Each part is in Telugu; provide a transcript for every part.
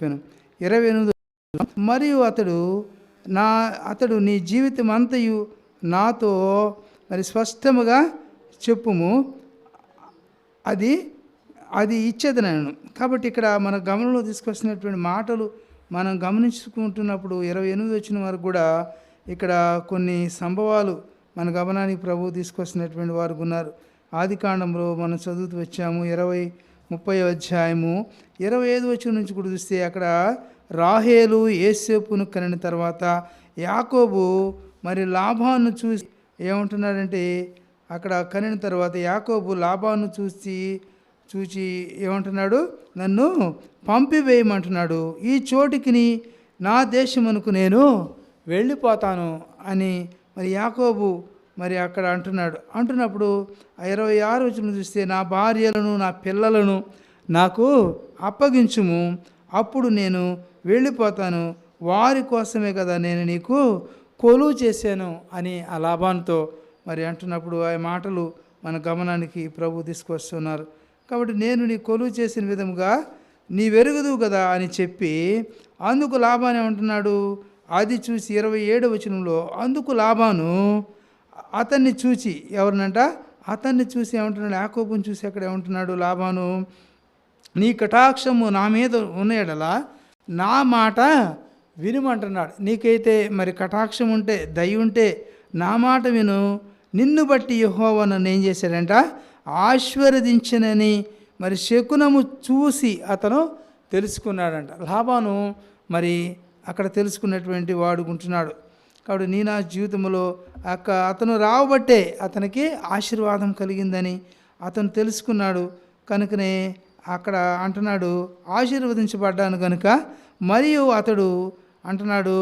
28 మరియు అతడు నీ జీవితం అంతయు నాతో మరి స్పష్టముగా చెప్పుము, అది ఇచ్చేదనను. కాబట్టి ఇక్కడ మన గమనంలో తీసుకొచ్చినటువంటి మాటలు మనం గమనించుకుంటున్నప్పుడు 28 వచ్చిన వరకు కూడా ఇక్కడ కొన్ని సంభవాలు మన గమనానికి ప్రభువు తీసుకొచ్చినటువంటి వారు ఉన్నారు. ఆది కాండంలో మనం చదువుతూ వచ్చాము 30 అధ్యాయము 25 వచనం నుంచి కూడా చూస్తే అక్కడ రాహేలు యోసేపును కనిన తర్వాత యాకోబు మరి లాబాను చూసి ఏమంటున్నాడంటే, అక్కడ కనిన తర్వాత యాకోబు లాబాను చూచి ఏమంటున్నాడు, నన్ను పంపివేయమంటున్నాడు, ఈ చోటికి నా దేశమునకు నేను వెళ్ళిపోతాను అని మరి యాకోబు మరి అక్కడ అంటున్నప్పుడు 26 వచనం చూస్తే నా భార్యలను నా పిల్లలను నాకు అప్పగించుము, అప్పుడు నేను వెళ్ళిపోతాను, వారి కోసమే కదా నేను నీకు కొలువు చేశాను అని ఆ లాబానుతో మరి అంటున్నప్పుడు ఆ మాటలు మన గమనానికి ప్రభు తీసుకొస్తున్నారు. కాబట్టి నేను నీ కొలువు చేసిన విధముగా నీ వెరుగుదువు కదా అని చెప్పి అందుకు లాబాను ఏమంటున్నాడు, అది చూసి 27 వచనంలో అందుకు లాబాను అతన్ని చూచి అతన్ని చూసి ఏమంటున్నాడు, యాకోబుని చూసి అక్కడ ఏమంటున్నాడు లాబాను, నీ కటాక్షము నా మీద ఉన్న ఎడల నా మాట వినుమంటున్నాడు. నీకైతే మరి కటాక్షం ఉంటే దయ ఉంటే నా మాట విను, నిన్ను బట్టి యెహోవా నన్ను ఏం చేశాడంట, ఆశీర్వదించనని మరి శకునము చూసి అతను తెలుసుకున్నాడంట. లాబాను మరి అక్కడ తెలుసుకున్నటువంటి వాడుకుంటున్నాడు. కాబట్టి నీ నా జీవితంలో అతను రావబట్టే అతనికి ఆశీర్వాదం కలిగిందని అతను తెలుసుకున్నాడు. కనుకనే అక్కడ అంటున్నాడు, ఆశీర్వదించబడ్డాను కనుక. మరియు అతడు అంటున్నాడు,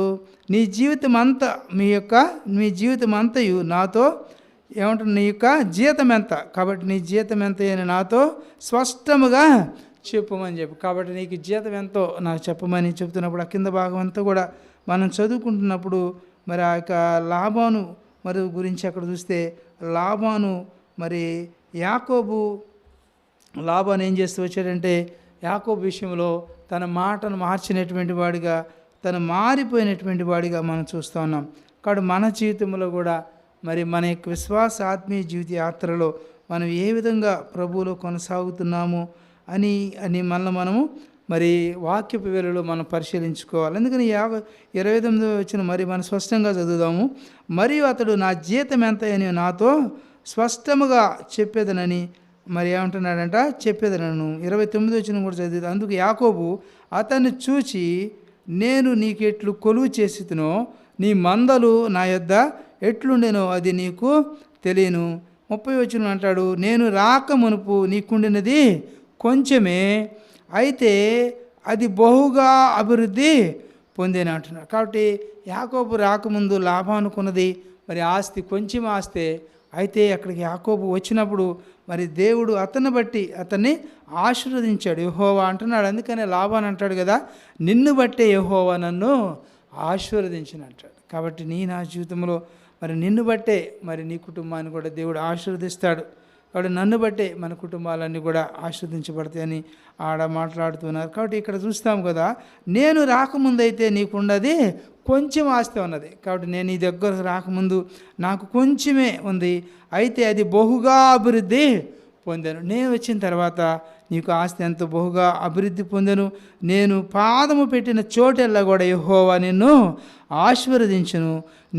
నీ జీవితం అంతయు నాతో ఏమంటున్నా, నీ యొక్క జీతం ఎంత, కాబట్టి నీ జీతం ఎంత అని నాతో స్పష్టముగా చెప్పమని చెప్పి. కాబట్టి నీకు జీతం ఎంతో నాకు చెప్పమని చెప్తున్నప్పుడు ఆ కింద భాగం అంతా కూడా మనం చదువుకుంటున్నప్పుడు మరి ఆ యొక్క లాబాను మరి గురించి అక్కడ చూస్తే లాబాను మరి లాబాను ఏం చేస్తూ వచ్చాడంటే, యాకోబు విషయంలో తన మాటను మార్చినటువంటి వాడిగా, తను మారిపోయినటువంటి వాడిగా మనం చూస్తూ ఉన్నాం. కాబట్టి మన జీవితంలో కూడా మరి మన యొక్క విశ్వాస ఆత్మీయ జీవిత యాత్రలో మనం ఏ విధంగా ప్రభువులో కొనసాగుతున్నాము అని మనము మరి వాక్యపు వేళలో మనం పరిశీలించుకోవాలి. అందుకని 29 వచ్చిన మరి మనం స్పష్టంగా చదువుదాము. మరియు అతడు నా జీతం ఎంత అని నాతో స్పష్టముగా చెప్పేదనని మరి ఏమంటున్నాడంట, చెప్పేదనను. 29 వచ్చిన కూడా చదివి అందుకు యాకోబు అతన్ని చూచి, నేను నీకెట్లు కొలువు చేసినో నీ మందలు నా యొద్ద ఎట్లుండెనో అది నీకు తెలియను. 30 వచనం అంటాడు, నేను రాక మునుపు నీకుండినది కొంచెమే, అయితే అది బహుగా అభివృద్ధి పొందేను అంటున్నాడు. కాబట్టి యాకోబు రాకముందు లాభానుకున్నది మరి ఆస్తి కొంచెం ఆస్తే, అయితే అక్కడికి యాకోబు వచ్చినప్పుడు మరి దేవుడు అతన్ని ఆశీర్వదించాడు. యెహోవా అంటున్నాడు. అందుకనే లాబాను అంటాడు కదా, నిన్ను బట్టే యెహోవా నన్ను ఆశీర్వదించిన అంటాడు. కాబట్టి నా జీవితంలో మరి నిన్ను బట్టే మరి నీ కుటుంబాన్ని కూడా దేవుడు ఆశీర్వదిస్తాడు. కాబట్టి నన్ను బట్టే మన కుటుంబాలన్నీ కూడా ఆశీర్వదించబడతాయని మాట్లాడుతున్నారు. కాబట్టి ఇక్కడ చూస్తాం కదా, నేను రాకముందైతే నీకున్నది కొంచెం ఆస్తి ఉన్నది. కాబట్టి నేను నీ దగ్గరకు రాకముందు నాకు కొంచెమే ఉంది, అయితే అది బహుగా అభివృద్ధి పొందాను. నేను వచ్చిన తర్వాత నీకు ఆస్తి ఎంతో బహుగా అభివృద్ధి పొందాను. నేను పాదము పెట్టిన చోటెల్లా కూడా యెహోవా నిన్ను ఆశీర్వదించును.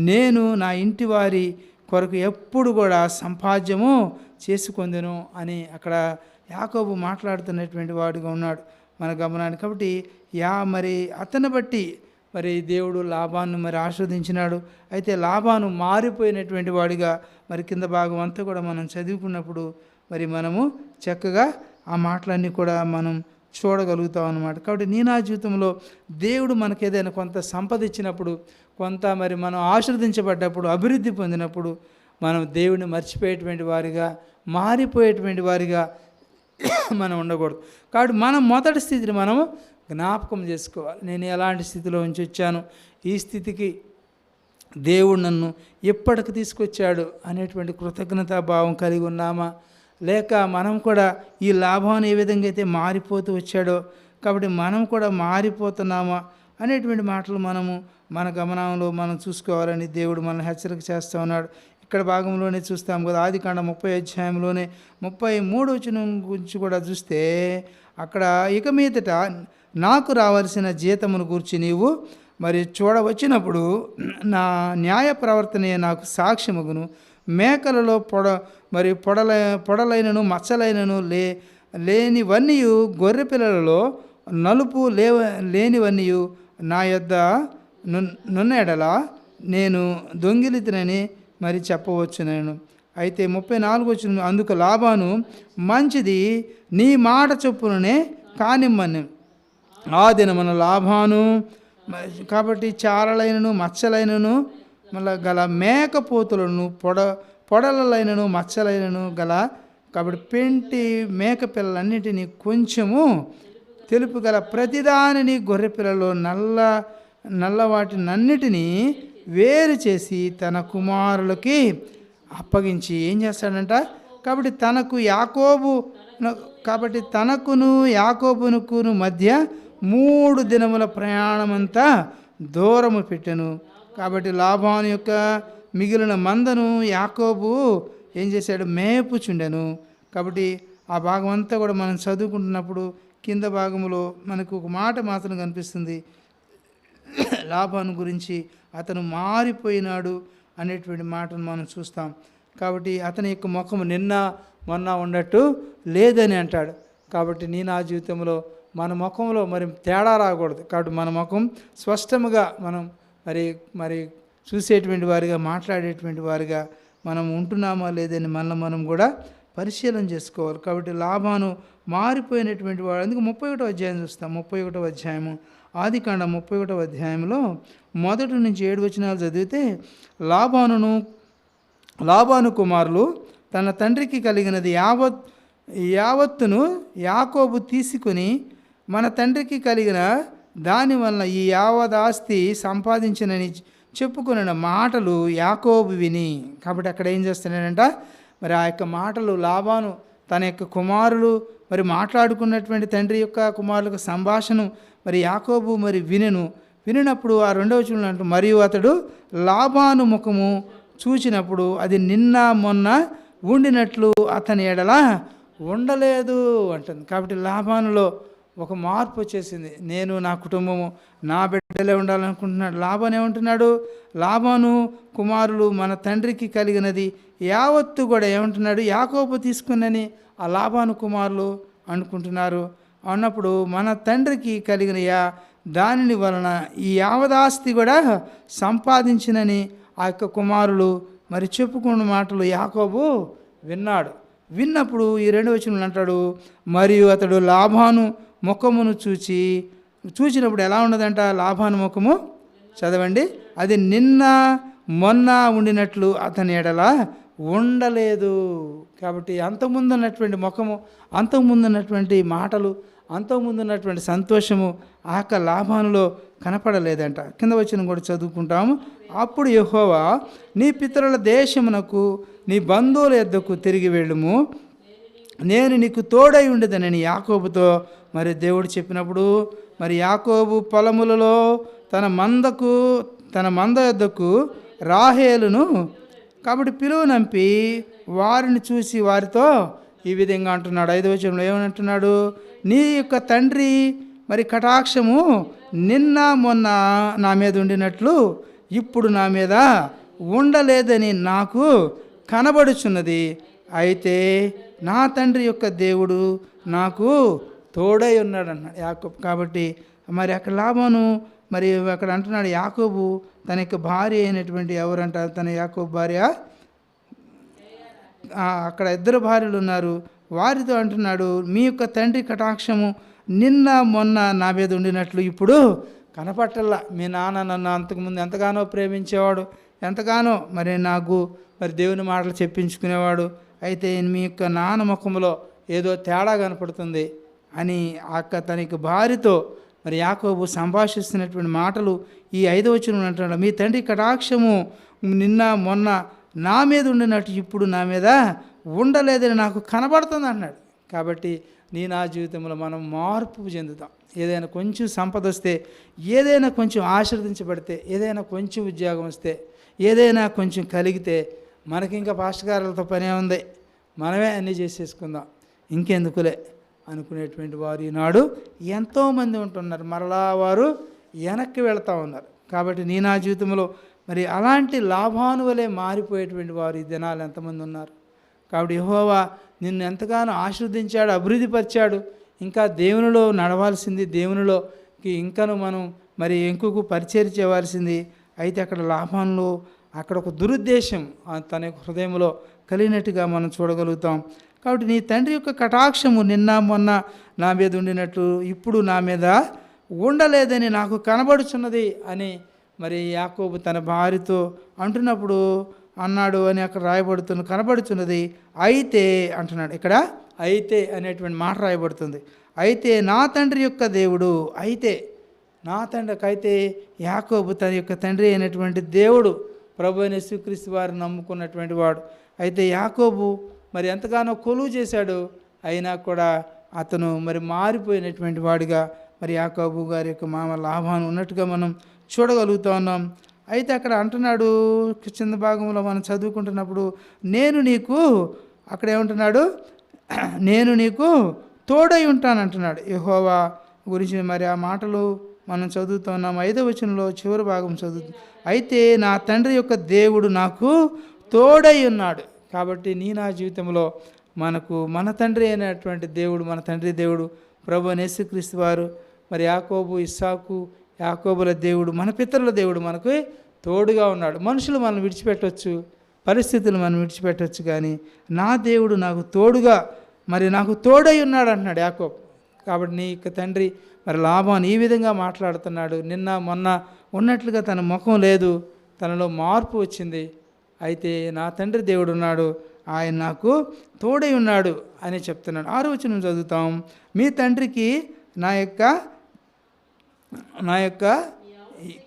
నేను నా ఇంటి వారి కొరకు ఎప్పుడు కూడా సంపాద్యము చేసుకొందును అని అక్కడ యాకోబు మాట్లాడుతున్నటువంటి వాడుగా ఉన్నాడు మన గమనాన్ని. కాబట్టి మరి అతన్ని బట్టి మరి దేవుడు లాబాను మరి ఆస్వాదించినాడు. అయితే లాబాను మారిపోయినటువంటి వాడిగా మరి కింద భాగం అంతా కూడా మనం చదువుకున్నప్పుడు మరి మనము చక్కగా ఆ మాటలన్నీ కూడా మనం చూడగలుగుతాం అన్నమాట. కాబట్టి నా జీవితంలో దేవుడు మనకు ఏదైనా కొంత సంపద ఇచ్చినప్పుడు, కొంత మరి మనం ఆశీర్వదించబడ్డప్పుడు, అభివృద్ధి పొందినప్పుడు మనం దేవుడిని మర్చిపోయేటువంటి వారిగా, మారిపోయేటువంటి వారిగా మనం ఉండకూడదు. కాబట్టి మనం మొదటి స్థితిని మనము జ్ఞాపకం చేసుకోవాలి. నేను ఎలాంటి స్థితిలో నుంచి వచ్చాను, ఈ స్థితికి దేవుడు నన్ను ఎప్పటికి తీసుకొచ్చాడు అనేటువంటి కృతజ్ఞతాభావం కలిగి ఉన్నామా, లేక మనం కూడా ఈ లాభాన్ని ఏ విధంగా అయితే మారిపోతూ వచ్చాడో, కాబట్టి మనం కూడా మారిపోతున్నామా అనేటువంటి మాటలు మన గమనంలో మనం చూసుకోవాలని దేవుడు మనల్ని హెచ్చరిక చేస్తూ ఉన్నాడు. ఇక్కడ భాగంలోనే చూస్తాం కదా, ఆదికాండం 30 అధ్యాయంలోనే 33 వచనం గురించి కూడా చూస్తే అక్కడ ఇక మీదట నాకు రావాల్సిన జీతమును గూర్చి నీవు మరి చూడవచ్చినప్పుడు నా న్యాయ ప్రవర్తనే నాకు సాక్ష్యముగును. మేకలలో పొడలైనను మచ్చలైనను లేనివన్నీ, గొర్రె పిల్లలలో నలుపు లేనివన్నీ నా యొద్ద నున్నెడల నేను దొంగిలితనని మరి చెప్పవచ్చు. నేను అయితే 34 వచ్చిన అందుకు లాబాను, మంచిది, నీ మాట చొప్పుననే కానిమ్మని. ఆ దినమున లాబాను కాబట్టి చారలైనను మచ్చలైనను మళ్ళీ గల మేకపోతులను పొడలైనను మచ్చలైనను గల కాబట్టి పెంటి మేక పిల్లలన్నిటినీ కొంచెము తెలుపు గల ప్రతిదానిని గొర్రె పిల్లలో నల్లవాటినన్నిటినీ వేరు చేసి తన కుమారులకి అప్పగించి ఏం చేస్తాడంట, కాబట్టి తనకును యాకోబునుకును మధ్య 3 దినముల ప్రయాణమంతా దూరము పెట్టెను. కాబట్టి లాబాను యొక్క మిగిలిన మందను యాకోబు ఏం చేశాడు, మేపుచుండెను. కాబట్టి ఆ భాగం అంతా కూడా మనం చదువుకుంటున్నప్పుడు కింద భాగంలో మనకు ఒక మాట మాత్రం కనిపిస్తుంది, లాబాను గురించి అతను మారిపోయినాడు అనేటువంటి మాటను మనం చూస్తాం. కాబట్టి అతని యొక్క ముఖం నిన్న మొన్న ఉన్నట్టు లేదని అంటాడు. కాబట్టి నా జీవితంలో మన ముఖంలో మరి తేడా రాకూడదు. కాబట్టి మన ముఖం స్పష్టంగా మనం మరి చూసేటువంటి వారిగా, మాట్లాడేటువంటి వారిగా మనం ఉంటున్నామా లేదని మనం కూడా పరిశీలన చేసుకోవాలి. కాబట్టి లాబాను మారిపోయినటువంటి వాడు. అందుకు 31వ అధ్యాయం చూస్తాం. 31వ అధ్యాయము ఆదికాండం 31వ అధ్యాయంలో 1 నుంచి 7 వచనాలు చదివితే, లాబాను కుమారులు తన తండ్రికి కలిగినది యావత్తును యాకోబు తీసుకుని మన తండ్రికి కలిగిన దానివల్ల ఈ యావదాస్తి సంపాదించినని చెప్పుకున్న మాటలు యాకోబు విని. కాబట్టి అక్కడ ఏం చేస్తున్నాడంట, మరి ఆ యొక్క మాటలు లాబాను తన యొక్క కుమారులు మరి మాట్లాడుకున్నటువంటి తండ్రి యొక్క కుమారులకు సంభాషణ మరి యాకోబు మరి వినినప్పుడు ఆ 2వ వచనంలో అంటూ, మరియు అతడు లాబాను ముఖము చూచినప్పుడు అది నిన్న మొన్న ఉండినట్లు అతని ఎడల ఉండలేదు అంటుంది. కాబట్టి లాబానులో ఒక మార్పు వచ్చేసింది. నేను నా కుటుంబము నా బిడ్డలే ఉండాలనుకుంటున్నాడు. లాబాను ఏమంటున్నాడు, లాబాను కుమారులు మన తండ్రికి కలిగినది యావత్తు కూడా ఏమంటున్నాడు, యాకోబు తీసుకున్నని ఆ లాబాను కుమారులు అనుకుంటున్నారు. అన్నప్పుడు మన తండ్రికి కలిగిన దానిని వలన ఈ యావదాస్తి కూడా సంపాదించినని ఆ యొక్క కుమారులు మరి చెప్పుకున్న మాటలు యాకోబు విన్నాడు. విన్నప్పుడు ఈ 2వ వచనంలో అంటాడు, మరియు అతడు లాబాను ముఖమును చూచినప్పుడు ఎలా ఉన్నదంట, లాబాను ముఖము చదవండి, అది నిన్న మొన్న ఉండినట్లు అతని ఎడల ఉండలేదు. కాబట్టి అంతకుముందు ఉన్నటువంటి ముఖము, అంతకుముందు ఉన్నటువంటి మాటలు, అంతకుముందు ఉన్నటువంటి సంతోషము ఆ యొక్క లాబానులో కనపడలేదంట. కింద వచ్చిన కూడా చదువుకుంటాము. అప్పుడు యెహోవా, నీ పితరుల దేశమునకు నీ బంధువుల యొద్దకు తిరిగి వెళ్ళుము, నేను నీకు తోడై ఉండేదనని యాకోబుతో మరి దేవుడు చెప్పినప్పుడు, మరి యాకోబు పొలములలో తన మంద యొద్దకు రాహేలును కాబట్టి పిలువనంపి వారిని చూసి వారితో ఈ విధంగా అంటున్నాడు. 5వ వచనంలో ఏమంటున్నాడు, నీ యొక్క తండ్రి మరి కటాక్షము నిన్న మొన్న నా మీద ఉండినట్లు ఇప్పుడు నా మీద ఉండలేదని నాకు కనబడుచున్నది. అయితే నా తండ్రి యొక్క దేవుడు నాకు తోడై ఉన్నాడు అన్నాడు యాకోబు. కాబట్టి మరి అక్కడ లాబాను మరి అక్కడ అంటున్నాడు, యాకోబు తన యొక్క భార్య అయినటువంటి ఎవరంట, తన యాకోబు భార్య, అక్కడ 2 భార్యలు ఉన్నారు, వారితో అంటున్నాడు, మీ యొక్క తండ్రి కటాక్షము నిన్న మొన్న నా మీద ఉండినట్లు ఇప్పుడు కనపట్టల్లా. మీ నాన్న నన్ను అంతకుముందు ఎంతగానో ప్రేమించేవాడు, ఎంతగానో మరి నాకు మరి దేవుని మాటలు చెప్పించుకునేవాడు. అయితే మీ యొక్క నాన్న ముఖంలో ఏదో తేడా కనపడుతుంది అని తన యొక్క భార్యతో మరి యాకోబు సంభాషిస్తున్నటువంటి మాటలు ఈ 5వ వచనంలో అంటున్నాడు, మీ తండ్రి కటాక్షము నిన్న మొన్న నా మీద ఉండినట్టు ఇప్పుడు నా మీద ఉండలేదని నాకు కనబడుతుంది అన్నాడు. కాబట్టి నా జీవితంలో మనం మార్పు చెందుతాం. ఏదైనా కొంచెం సంపద వస్తే, ఏదైనా కొంచెం ఆశీర్వదించబడితే, ఏదైనా కొంచెం ఉద్యోగం వస్తే, ఏదైనా కొంచెం కలిగితే మనకి ఇంకా పాస్టర్ గారులతో పనే ఉంది, మనమే అన్నీ చేసేసుకుందాం, ఇంకెందుకులే అనుకునేటువంటి వారు ఈనాడు ఎంతోమంది ఉంటున్నారు. మరలా వారు వెనక్కి వెళ్తూ ఉన్నారు. కాబట్టి నా జీవితంలో మరి అలాంటి లాభాను వలె మారిపోయేటువంటి వారు ఈ దినాలు ఎంతమంది ఉన్నారు. కాబట్టి యెహోవా నిన్ను ఎంతగానో ఆశీర్వదించాడు, అభివృద్ధిపరిచాడు. ఇంకా దేవునిలో నడవాల్సింది, దేవునిలోకి ఇంకను మనం మరి ఇంకొక పరిచయం చేయవలసింది. అయితే అక్కడ లాభంలో అక్కడ ఒక దురుద్దేశం తన యొక్క హృదయంలో కలిగినట్టుగా మనం చూడగలుగుతాం. కాబట్టి నీ తండ్రి యొక్క కటాక్షము నిన్న మొన్న నా మీద ఉండినట్లు ఇప్పుడు నా మీద ఉండలేదని నాకు కనబడుచున్నది అని మరి యాకోబు తన భార్యతో అంటున్నప్పుడు అన్నాడు అని అక్కడ కనబడుతున్నది. అయితే అంటున్నాడు, ఇక్కడ అయితే అనేటువంటి మాట రాయబడుతుంది. అయితే నా తండ్రి యొక్క దేవుడు, అయితే నా తండ్రికి, అయితే యాకోబు తన యొక్క తండ్రి అయినటువంటి దేవుడు ప్రభు అయిన యేసుక్రీస్తు వారిని నమ్ముకున్నటువంటి వాడు. అయితే యాకోబు మరి ఎంతగానో కొలువు చేశాడు, అయినా కూడా అతను మరి మారిపోయినటువంటి వాడిగా మరి యాకోబు గారి యొక్క మామ లాభాన్ని ఉన్నట్టుగా మనం చూడగలుగుతూ ఉన్నాం. అయితే అక్కడ అంటున్నాడు కింద భాగంలో మనం చదువుకుంటున్నప్పుడు, నేను నీకు, అక్కడ ఏమంటున్నాడు, నేను నీకు తోడై ఉంటాను అంటున్నాడు. యెహోవా గురించి మరి ఆ మాటలు మనం చదువుతున్నాం. 5వ వచనంలో చివరి భాగం చదువుతాం. అయితే నా తండ్రి యొక్క దేవుడు నాకు తోడై ఉన్నాడు. కాబట్టి నా జీవితంలో మనకు మన తండ్రి అయినటువంటి దేవుడు, మన తండ్రి దేవుడు ప్రభు యేసుక్రీస్తు వారు మరి యాకోబు, ఇస్సాకు, యాకోబుల దేవుడు, మన పితరుల దేవుడు మనకు తోడుగా ఉన్నాడు. మనుషులు మనం విడిచిపెట్టవచ్చు, పరిస్థితులు మనం విడిచిపెట్టవచ్చు, కానీ నా దేవుడు నాకు తోడుగా మరి నాకు తోడై ఉన్నాడు అంటున్నాడు యాకోబు. కాబట్టి నీ యొక్క తండ్రి మరి లాభాన్ని ఈ విధంగా మాట్లాడుతున్నాడు. నిన్న మొన్న ఉన్నట్లుగా తన ముఖం లేదు, తనలో మార్పు వచ్చింది. అయితే నా తండ్రి దేవుడు ఉన్నాడు, ఆయన నాకు తోడై ఉన్నాడు అని చెప్తున్నాడు. 6వ వచనం చదువుతాం. మీ తండ్రికి నా యొక్క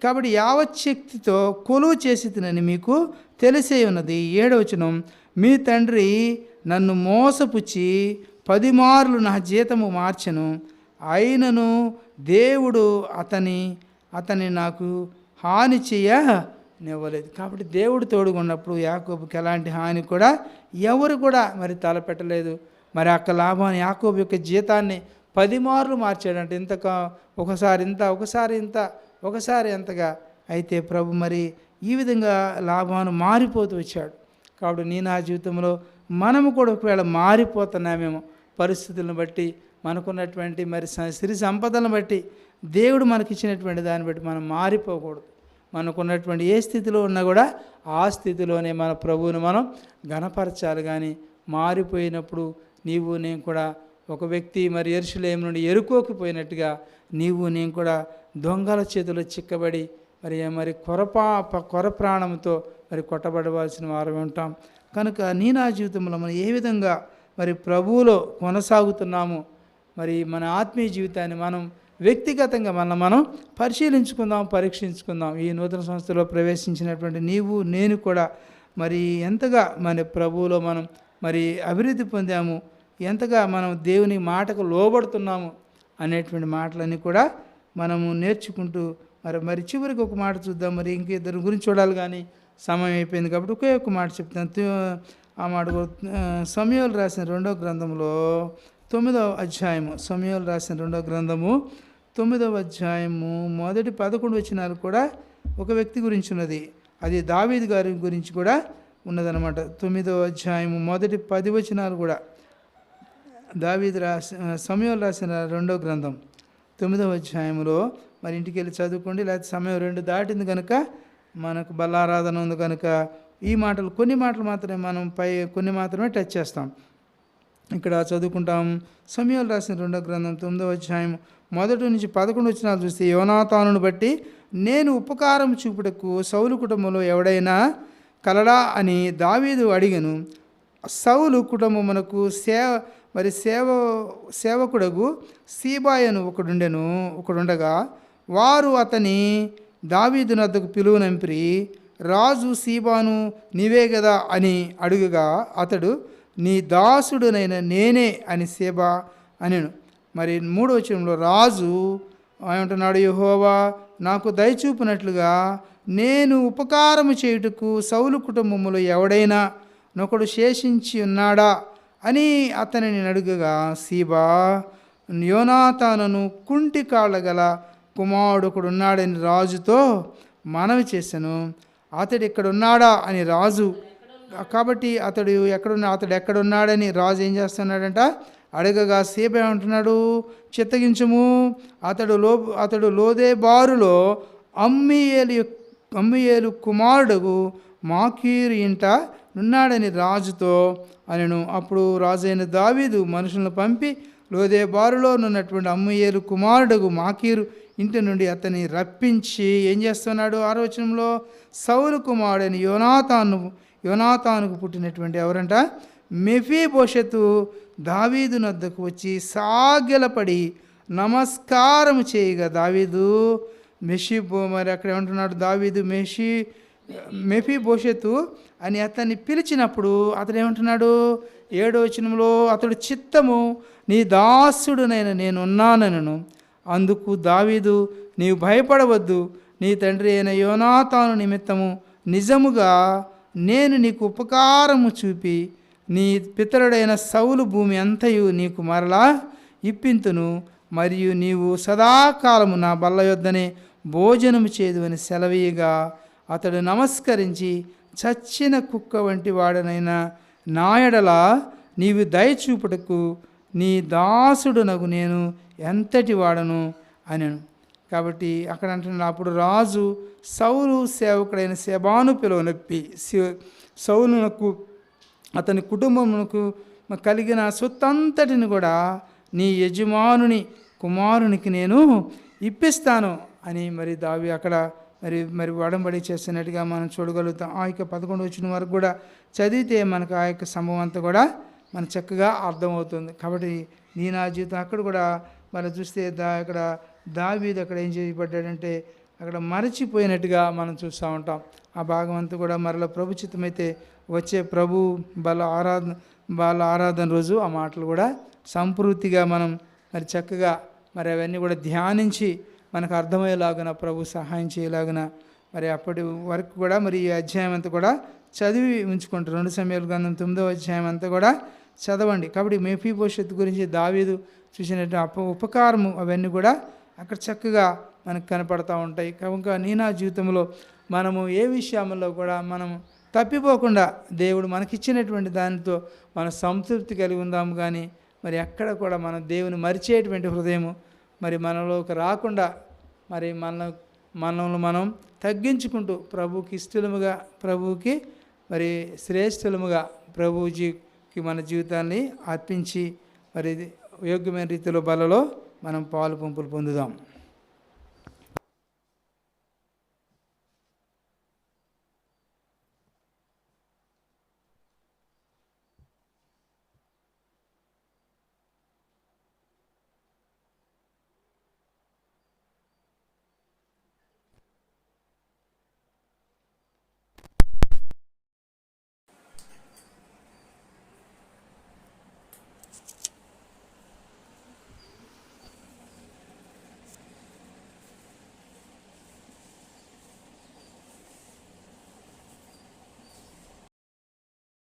కాబట్టి యావత్ శక్తితో కొలువు చేసి తినని మీకు తెలిసే ఉన్నది. 7వ వచనం. మీ తండ్రి నన్ను మోసపుచ్చి 10 మార్లు నా జీతము మార్చెను, అయినను దేవుడు అతని నాకు హాని చేయనివ్వలేదు. కాబట్టి దేవుడు తోడుగా ఉన్నప్పుడు యాకోబుకి ఎలాంటి హాని కూడా ఎవరు కూడా మరి తలపెట్టలేదు. మరి అక్క లాభాన్ని, యాకోబు యొక్క జీతాన్ని 10 మార్లు మార్చాడంటే, ఒకసారి ఇంత, ఒకసారి ఎంతగా. అయితే ప్రభు మరి ఈ విధంగా లాభాన్ని మారిపోతూ వచ్చాడు. కాబట్టి నా జీవితంలో మనము కూడా ఒకవేళ మారిపోతున్నామేమో, పరిస్థితులను బట్టి, మనకున్నటువంటి మరి సిరి సంపదలను బట్టి, దేవుడు మనకిచ్చినటువంటి దాన్ని బట్టి మనం మారిపోకూడదు. మనకున్నటువంటి ఏ స్థితిలో ఉన్నా కూడా ఆ స్థితిలోనే మన ప్రభువుని మనం ఘనపరచాలి. కానీ మారిపోయినప్పుడు నీవు నేను కూడా ఒక వ్యక్తి మరి యెరూషలేము నుండి యెరికోకి పోయినట్టుగా నేను కూడా దొంగల చేతిలో చిక్కబడి మరి కొర ప్రాణంతో మరి కొట్టబడవలసిన వారు ఉంటాం. కనుక నా జీవితంలో మనం ఏ విధంగా మరి ప్రభువులో కొనసాగుతున్నాము, మరి మన ఆత్మీయ జీవితాన్ని మనం వ్యక్తిగతంగా మనం పరిశీలించుకుందాం, పరీక్షించుకుందాం. ఈ నూతన సంస్థలో ప్రవేశించినటువంటి నేను కూడా మరి ఎంతగా మన ప్రభువులో మనం మరి అభివృద్ధి పొందాము, ఎంతగా మనం దేవుని మాటకు లోబడుతున్నాము అనేటువంటి మాటలన్నీ కూడా మనము నేర్చుకుంటూ మరి చివరికి ఒక మాట చూద్దాం. మరి ఇంకిద్దరి గురించి చూడాలి, కానీ సమయం అయిపోయింది కాబట్టి ఒకే ఒక మాట చెప్తాను. ఆ మాట సమూయేలు రాసిన 2వ గ్రంథంలో 9వ అధ్యాయము, సమూయేలు రాసిన 2వ గ్రంథము 9వ అధ్యాయము మొదటి 11 వచనాలు కూడా ఒక వ్యక్తి గురించి ఉన్నది. అది దావీదు గారి గురించి కూడా ఉన్నదన్నమాట. 9వ అధ్యాయము మొదటి 10 వచనాలు కూడా సమూయేలు రాసిన 2వ గ్రంథం 9వ అధ్యాయంలో మరి ఇంటికి వెళ్ళి చదువుకోండి, లేకపోతే సమయం 2 దాటింది కనుక మనకు బల్లారాధన ఉంది కనుక ఈ మాటలు కొన్ని మాటలు మాత్రమే మనం కొన్ని మాత్రమే టచ్ చేస్తాం. ఇక్కడ చదువుకుంటాం. సమూయేలు రాసిన 2వ గ్రంథం 9వ అధ్యాయం 1 నుంచి 11 వచనాలు చూస్తే, యోనాతానును బట్టి నేను ఉపకారం చూపుటకు సౌలు కుటుంబంలో ఎవడైనా కలడా అని దావీదు అడిగను. సౌలు కుటుంబమునకు సేవకుడగు సీబాయను ఒకడుండగా వారు అతని దావీదు నద్దకు పిలువనంపిరి. రాజు సీబాను నీవే కదా అని అడుగగా అతడు నీ దాసుడునైన నేనే అని సీబా అనెను. మరి 3వ వచనంలో రాజు ఏమంటున్నాడు, యెహోవా నాకు దయచూపినట్లుగా నేను ఉపకారము చేయుటకు సౌలు కుటుంబములో ఎవడైనా నొకడు శేషించి ఉన్నాడా అని అతనిని అడుగగా, సీబా యోనాతానును కుంటి కాళ్ళ గల కుమారుడు ఒకడు ఉన్నాడని రాజుతో మనవి చేశాను. అతడు ఇక్కడ ఉన్నాడా అని రాజు, కాబట్టి అతడు ఎక్కడున్నాడని రాజు ఏం చేస్తున్నాడంట అడగగా, సీబా ఏమంటున్నాడు, చిత్తగించుము, అతడు లోదెబారులో అమ్మీయేలు కుమారుడు మాకీరు ఇంట ఉన్నాడని రాజుతో అనెను. అప్పుడు రాజైన దావీదు మనుషులను పంపి లోదెబారులో నున్నటువంటి అమ్మీయేలు కుమారుడు మాకీరు ఇంటి నుండి అతన్ని రప్పించి ఏం చేస్తున్నాడు, 6వ వచనంలో సౌలు కుమారుడని యోనాతానుకు పుట్టినటువంటి ఎవరంట మెఫీబోషెతు దావీదు నద్దకు వచ్చి సాగిలపడి నమస్కారం చేయగా, దావీదు మరి అక్కడ ఏమంటున్నాడు, దావీదు మెఫీబోషెతు అని అతన్ని పిలిచినప్పుడు అతడు ఏమంటున్నాడు, 7వ వచనంలో అతడు చిత్తము నీ దాసుడునైన నేనున్నానను. అందుకు దావీదు, నీవు భయపడవద్దు, నీ తండ్రి అయిన యోనాతాను నిమిత్తము నిజముగా నేను నీకు ఉపకారము చూపి నీ పితరుడైన సౌలు భూమి అంతయు నీకు మరలా ఇప్పింతును, మరియు నీవు సదాకాలము నా బల్ల యొద్దనే భోజనము చేదువని సెలవీయగా, అతడు నమస్కరించి చచ్చిన కుక్క వంటి వాడనైనా నా ఎడల నీవు దయచూపుటకు నీ దాసుడునగు నేను ఎంతటి వాడను అనెను. కాబట్టి అక్కడ అంటున్నాడు, అప్పుడు రాజు సౌలు సేవకుడైన సెబాను పిలువనొప్పి సౌలునకు అతని కుటుంబమునకు కలిగిన సొత్తంతటిని కూడా నీ యజమానుని కుమారునికి నేను ఇప్పిస్తాను అని మరి దావి అక్కడ మరి వడంబడి చేస్తున్నట్టుగా మనం చూడగలుగుతాం. ఆ యొక్క 11వ వచనం వరకు కూడా చదివితే మనకు ఆ యొక్క సంభవం అంతా కూడా మనకు చక్కగా అర్థమవుతుంది. కాబట్టి నా జీవితం అక్కడ కూడా మనం చూస్తే అక్కడ దావీదు అక్కడ ఏం చేయబడ్డాడంటే అక్కడ మరచిపోయినట్టుగా మనం చూస్తూ ఉంటాం. ఆ భాగం అంతా కూడా మరలా ప్రభుచితమైతే వచ్చే ప్రభు బాల ఆరాధన రోజు ఆ మాటలు కూడా సంపూర్తిగా మనం మరి చక్కగా మరి అవన్నీ కూడా ధ్యానించి మనకు అర్థమయ్యేలాగున ప్రభు సహాయం చేయలాగున మరి అప్పటి వరకు కూడా మరి ఈ అధ్యాయం అంతా కూడా చదివి ఉంచుకుంటారు. 2 సమూయేలు గ్రంథం 9వ అధ్యాయం అంతా కూడా చదవండి. కాబట్టి మెఫీబోషెతు గురించి దావీదు చూసినట్టు ఉపకారము అవన్నీ కూడా అక్కడ చక్కగా మనకు కనపడతా ఉంటాయి. కనుక నా జీవితంలో మనము ఏ విషయంలో కూడా మనం తప్పిపోకుండా దేవుడు మనకిచ్చినటువంటి దానితో మన సంతృప్తి కలిగి ఉందాము. కానీ మరి ఎక్కడ కూడా మనం దేవుని మరిచేటువంటి హృదయము మరి మనలోకి రాకుండా మరి మనల్ని మనం తగ్గించుకుంటూ ప్రభువుకి ఇష్టలుముగా, ప్రభువుకి మరి శ్రేష్ఠులముగా ప్రభువుకి మన జీవితాన్ని అర్పించి మరి యోగ్యమైన రీతిలో బలలో మనం పాలు పంపులు పొందుదాం.